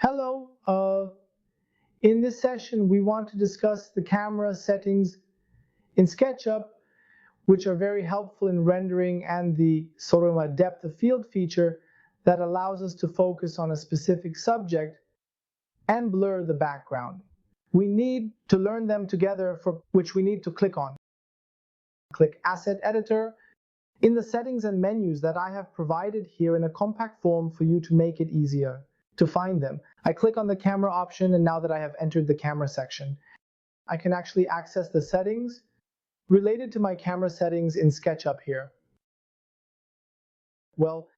Hello, in this session we want to discuss the camera settings in SketchUp, which are very helpful in rendering, and the sort of a depth of field feature that allows us to focus on a specific subject and blur the background. We need to learn them together, for which we need to click on. Click Asset Editor in the settings and menus that I have provided here in a compact form for you to make it easier to find them. I click on the camera option, and now that I have entered the camera section, I can actually access the settings related to my camera settings in SketchUp here. Well,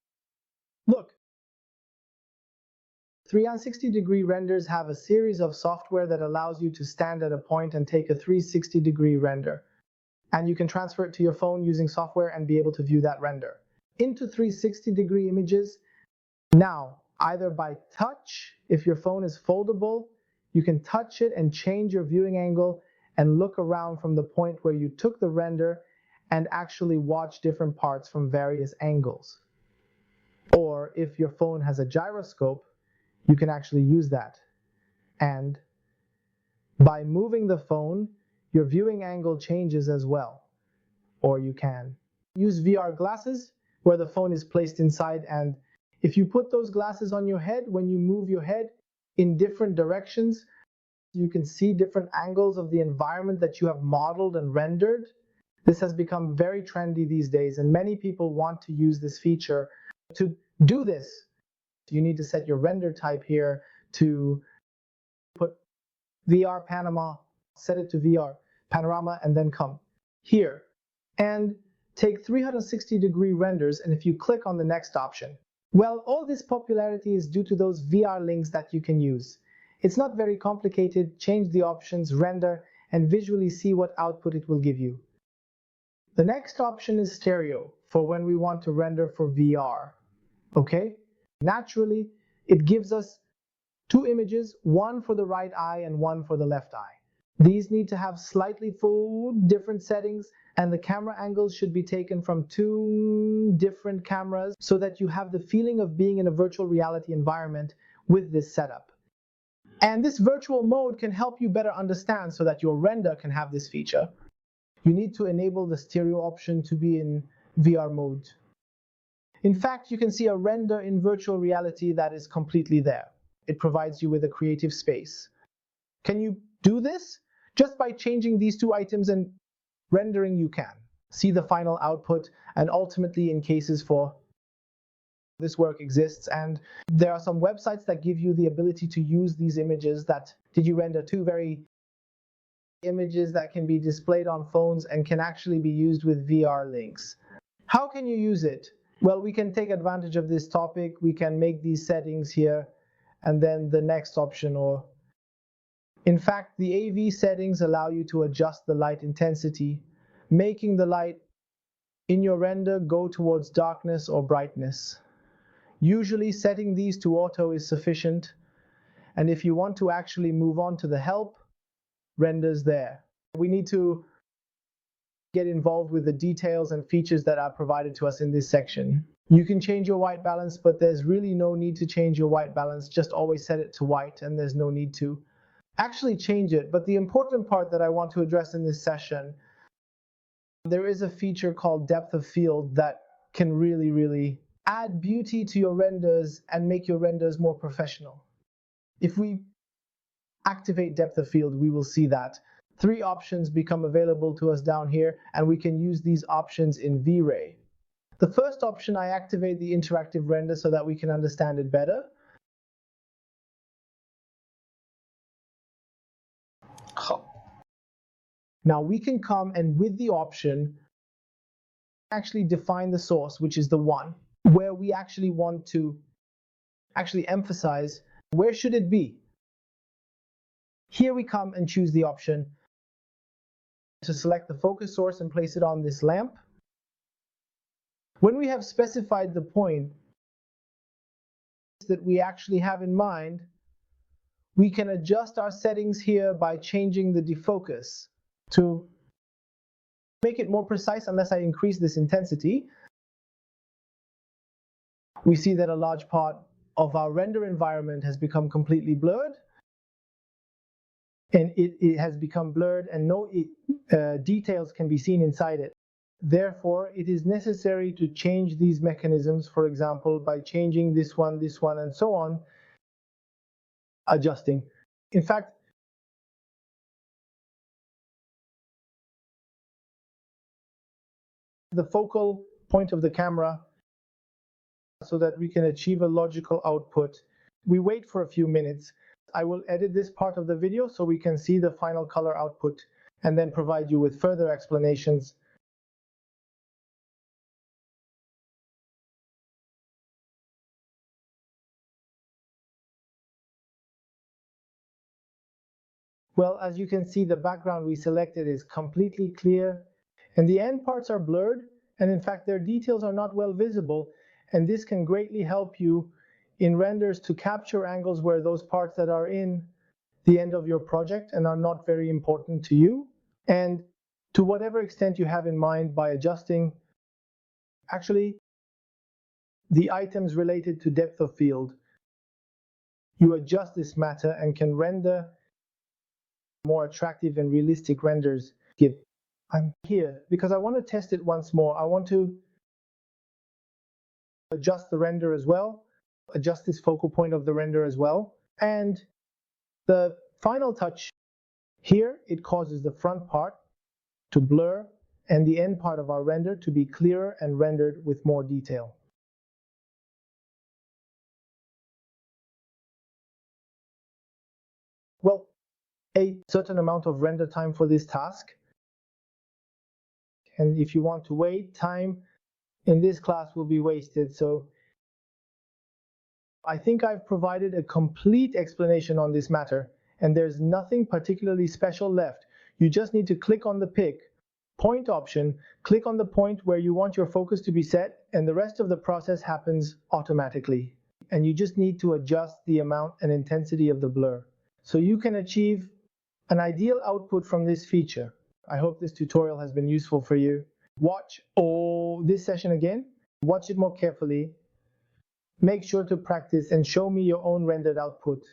look, 360-degree renders have a series of software that allows you to stand at a point and take a 360-degree render. And you can transfer it to your phone using software and be able to view that render into 360-degree images. Now, either by touch, if your phone is foldable, you can touch it and change your viewing angle and look around from the point where you took the render and actually watch different parts from various angles. Or if your phone has a gyroscope, you can actually use that. And by moving the phone, your viewing angle changes as well. Or you can use VR glasses where the phone is placed inside, and if you put those glasses on your head, when you move your head in different directions, you can see different angles of the environment that you have modeled and rendered. This has become very trendy these days, and many people want to use this feature. To do this, you need to set your render type here to put VR Panama, set it to VR Panorama, and then come here and take 360-degree renders. And if you click on the next option, well, all this popularity is due to those VR links that you can use. It's not very complicated. Change the options, render, and visually see what output it will give you. The next option is stereo, for when we want to render for VR. Okay? Naturally, it gives us two images, one for the right eye and one for the left eye. These need to have slightly different settings, and the camera angles should be taken from two different cameras so that you have the feeling of being in a virtual reality environment with this setup. And this virtual mode can help you better understand so that your render can have this feature. You need to enable the stereo option to be in VR mode. In fact, you can see a render in virtual reality that is completely there. It provides you with a creative space. Can you do this? Just by changing these two items and rendering, you can see the final output, and ultimately in cases for this work exists, and there are some websites that give you the ability to use these images that did you render two very images that can be displayed on phones and can actually be used with VR links. How can you use it? Well, we can take advantage of this topic. We can make these settings here, and then the next option, or in fact, the AV settings allow you to adjust the light intensity, making the light in your render go towards darkness or brightness. Usually setting these to auto is sufficient, and if you want to actually move on to the help, renders there. We need to get involved with the details and features that are provided to us in this section. You can change your white balance, but there's really no need to change your white balance. Just always set it to white, and there's no need to actually change it. But the important part that I want to address in this session, there is a feature called depth of field that can really add beauty to your renders and make your renders more professional. If we activate depth of field, we will see that three options become available to us down here, and we can use these options in V-Ray. The first option, I activate the interactive render so that we can understand it better. Now we can come and with the option actually define the source, which is the one where we actually want to actually emphasize where should it be. Here we come and choose the option to select the focus source and place it on this lamp. When we have specified the point that we actually have in mind, we can adjust our settings here by changing the defocus to make it more precise. Unless I increase this intensity, we see that a large part of our render environment has become completely blurred, and it has become blurred and no details can be seen inside it. Therefore, it is necessary to change these mechanisms, for example, by changing this one, and so on, adjusting. In fact, the focal point of the camera so that we can achieve a logical output. We wait for a few minutes. I will edit this part of the video so we can see the final color output and then provide you with further explanations. Well, as you can see, the background we selected is completely clear and the end parts are blurred, and in fact their details are not well visible, and this can greatly help you in renders to capture angles where those parts that are in the end of your project and are not very important to you, and to whatever extent you have in mind by adjusting actually the items related to depth of field. You adjust this matter and can render more attractive and realistic renders. I'm here because I want to test it once more. I want to adjust the render as well, adjust this focal point of the render as well. And the final touch here, it causes the front part to blur and the end part of our render to be clearer and rendered with more detail. Well, a certain amount of render time for this task. And if you want to wait, time in this class will be wasted. So I think I've provided a complete explanation on this matter, and there's nothing particularly special left. You just need to click on the pick point option, click on the point where you want your focus to be set, and the rest of the process happens automatically. And you just need to adjust the amount and intensity of the blur. So you can achieve an ideal output from this feature. I hope this tutorial has been useful for you. Watch this session again, watch it more carefully. Make sure to practice and show me your own rendered output.